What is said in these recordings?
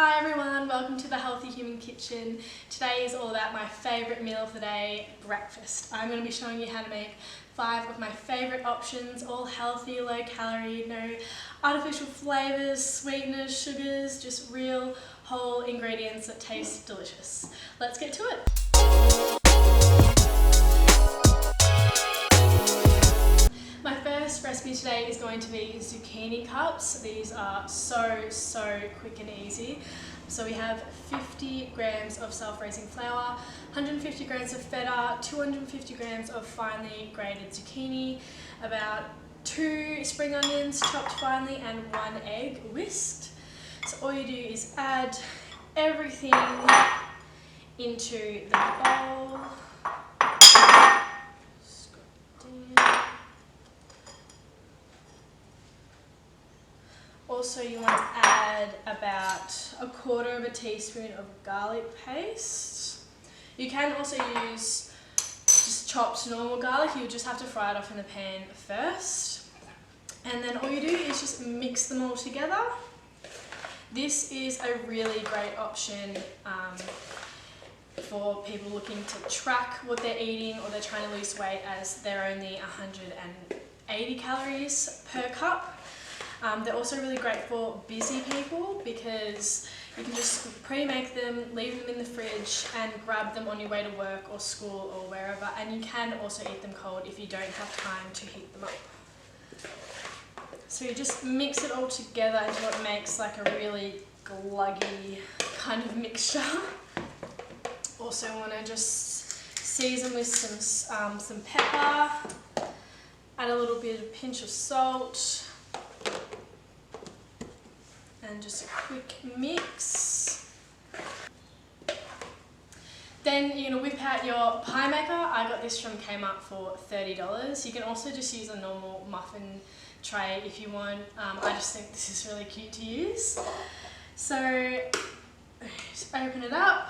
Hi everyone, welcome to the Healthy Human Kitchen. Today is all about my favourite meal of the day, breakfast. I'm going to be showing you how to make 5 of my favourite options, all healthy, low calorie, no artificial flavours, sweeteners, sugars, just real whole ingredients that taste delicious. Let's get to it. My first recipe today is going to be zucchini cups. These are so quick and easy. So we have 50 grams of self-raising flour, 150 grams of feta, 250 grams of finely grated zucchini, about 2 spring onions chopped finely, and 1 egg whisked. So all you do is add everything into the bowl. Also, you want to add about 1/4 teaspoon of garlic paste. You can also use just chopped normal garlic. You just have to fry it off in the pan first. And then all you do is just mix them all together. This is a really great option for people looking to track what they're eating, or they're trying to lose weight, as they're only 180 calories per cup. They're also really great for busy people because you can just pre-make them, leave them in the fridge and grab them on your way to work or school or wherever, and you can also eat them cold if you don't have time to heat them up. So you just mix it all together into what makes like a really gluggy kind of mixture. Also want to just season with some pepper, add a little bit of pinch of salt, and just a quick mix. Then you're going to whip out your pie maker. I got this from Kmart for $30. You can also just use a normal muffin tray if you want. I just think this is really cute to use. So just open it up.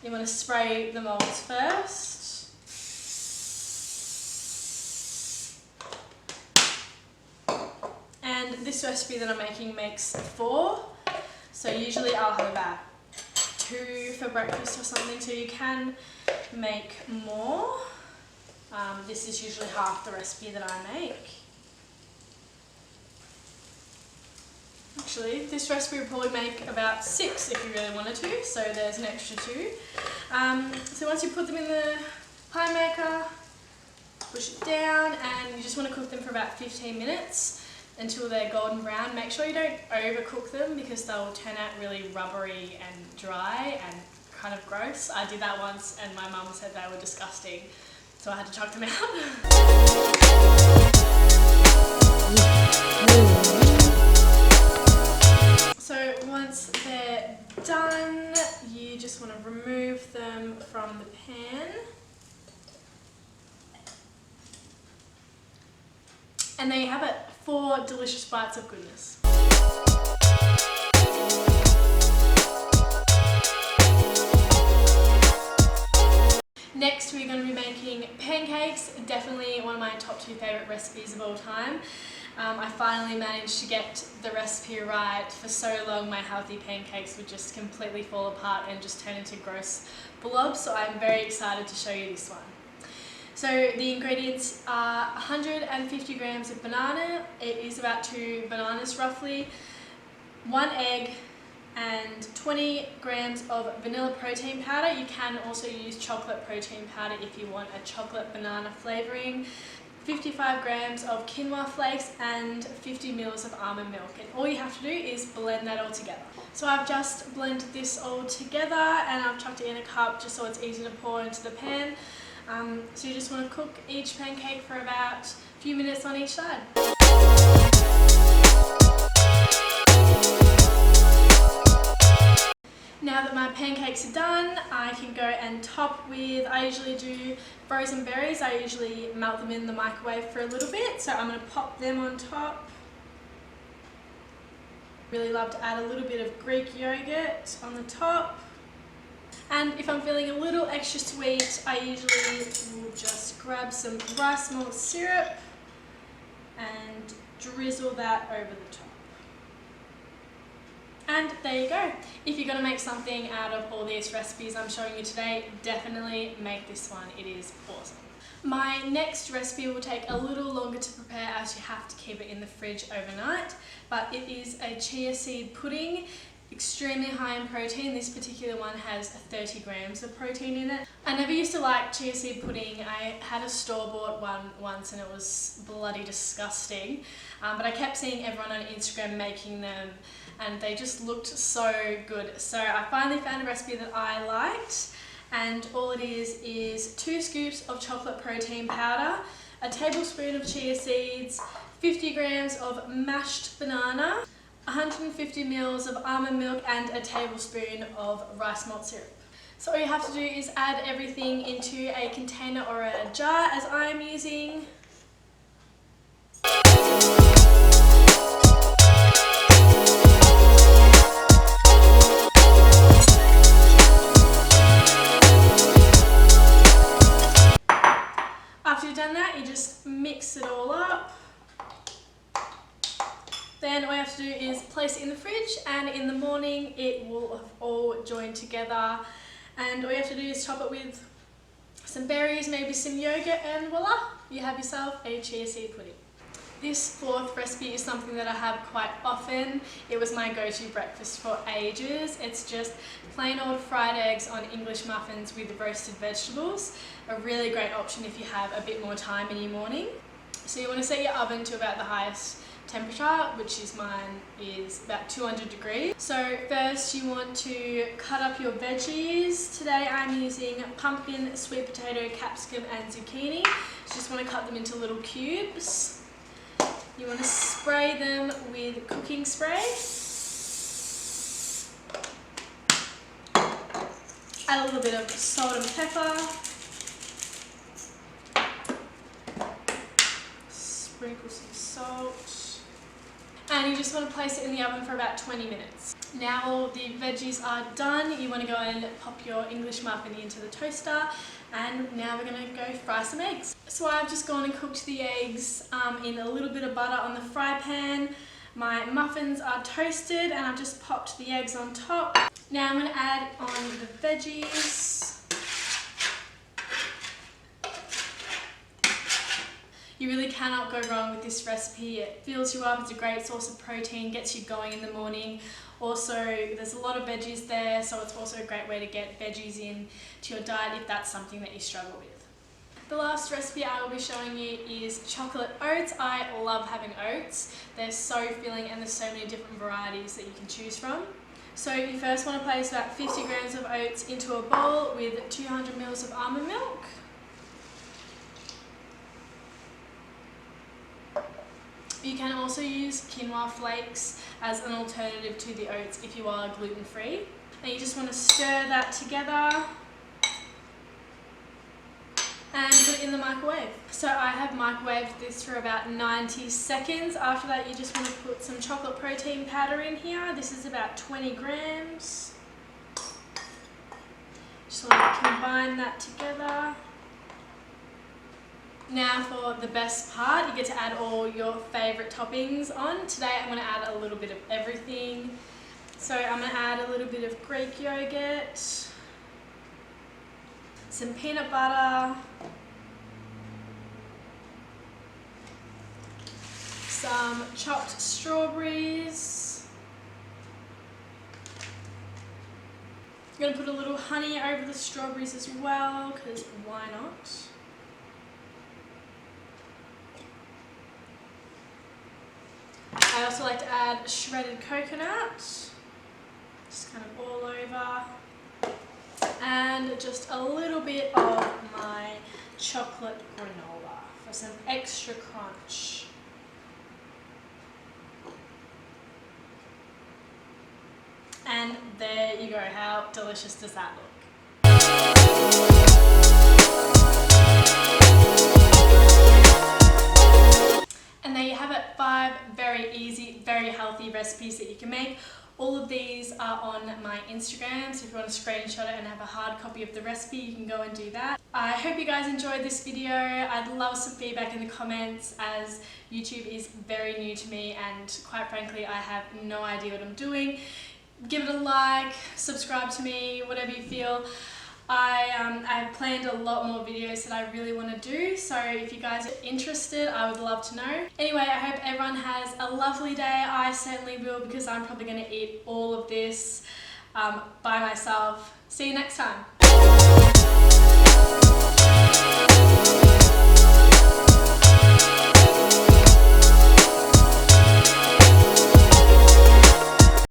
You want to spray the molds first. And this recipe that I'm making makes 4, so usually I'll have about 2 for breakfast or something, so you can make more. This is usually half the recipe that I make. Actually, this recipe would probably make about 6 if you really wanted to, so there's an extra 2. So once you put them in the pie maker, push it down, and you just want to cook them for about 15 minutes. Until they're golden brown. Make sure you don't overcook them because they'll turn out really rubbery and dry and kind of gross. I did that once and my mum said they were disgusting, so I had to chuck them out. So once they're done, you just want to remove them from the pan. And there you have it, 4 delicious bites of goodness. Next we're going to be making pancakes, definitely one of my top 2 favourite recipes of all time. I finally managed to get the recipe right. For so long my healthy pancakes would just completely fall apart and just turn into gross blobs, so I'm very excited to show you this one. So the ingredients are 150 grams of banana, it is about 2 bananas roughly, 1 egg, and 20 grams of vanilla protein powder. You can also use chocolate protein powder if you want a chocolate banana flavouring, 55 grams of quinoa flakes, and 50 ml of almond milk. And all you have to do is blend that all together. So I've just blended this all together and I've chucked it in a cup just so it's easy to pour into the pan. So you just want to cook each pancake for about a few minutes on each side. Now that my pancakes are done, I can go and top with, I usually do frozen berries. I usually melt them in the microwave for a little bit, so I'm going to pop them on top. Really love to add a little bit of Greek yogurt on the top. And if I'm feeling a little extra sweet, I usually will just grab some rice malt syrup and drizzle that over the top. And there you go. If you're going to make something out of all these recipes I'm showing you today, definitely make this one. It is awesome. My next recipe will take a little longer to prepare as you have to keep it in the fridge overnight, but it is a chia seed pudding. Extremely high in protein. This particular one has 30 grams of protein in it. I never used to like chia seed pudding. I had a store-bought one once and it was bloody disgusting. But I kept seeing everyone on Instagram making them and they just looked so good. So I finally found a recipe that I liked, and all it is 2 scoops of chocolate protein powder, a tablespoon of chia seeds, 50 grams of mashed banana, 150 ml of almond milk, and a tablespoon of rice malt syrup. So all you have to do is add everything into a container or a jar, as I am using. After you've done that, you just mix it all up. Then all you have to do is place it in the fridge, and in the morning it will have all joined together, and all you have to do is top it with some berries, maybe some yogurt, and voila, you have yourself a chia seed pudding. This fourth recipe is something that I have quite often. It was my go-to breakfast for ages. It's just plain old fried eggs on English muffins with roasted vegetables. A really great option if you have a bit more time in your morning. So you want to set your oven to about the highest temperature, which is mine is about 200 degrees. So first you want to cut up your veggies. Today I'm using pumpkin, sweet potato, capsicum and zucchini. You just want to cut them into little cubes. You want to spray them with cooking spray. Add a little bit of salt and pepper. Sprinkle some salt. And you just want to place it in the oven for about 20 minutes. Now all the veggies are done, you want to go and pop your English muffin into the toaster, and now we're going to go fry some eggs. So I've just gone and cooked the eggs in a little bit of butter on the fry pan. My muffins are toasted and I've just popped the eggs on top. Now I'm going to add on the veggies. You really cannot go wrong with this recipe. It fills you up, it's a great source of protein, gets you going in the morning. Also, there's a lot of veggies there, so it's also a great way to get veggies in to your diet if that's something that you struggle with. The last recipe I will be showing you is chocolate oats. I love having oats. They're so filling and there's so many different varieties that you can choose from. So you first want to place about 50 grams of oats into a bowl with 200 ml of almond milk. You can also use quinoa flakes as an alternative to the oats if you are gluten-free. And you just want to stir that together and put it in the microwave. So I have microwaved this for about 90 seconds. After that you just want to put some chocolate protein powder in here. This is about 20 grams. Just want to combine that together. Now for the best part, you get to add all your favourite toppings on. Today I'm going to add a little bit of everything. So I'm going to add a little bit of Greek yogurt, some peanut butter, some chopped strawberries. I'm going to put a little honey over the strawberries as well, because why not? I also like to add shredded coconut, just kind of all over, and just a little bit of my chocolate granola for some extra crunch. And there you go. How delicious does that look? And there you have it, 5 very easy, very healthy recipes that you can make. All of these are on my Instagram, so if you want to screenshot it and have a hard copy of the recipe, you can go and do that. I hope you guys enjoyed this video. I'd love some feedback in the comments, as YouTube is very new to me and quite frankly I have no idea what I'm doing. give it a like, subscribe to me, whatever you feel. I've planned a lot more videos that I really want to do, so if you guys are interested, I would love to know. Anyway, I hope everyone has a lovely day. I certainly will, because I'm probably going to eat all of this by myself. See you next time.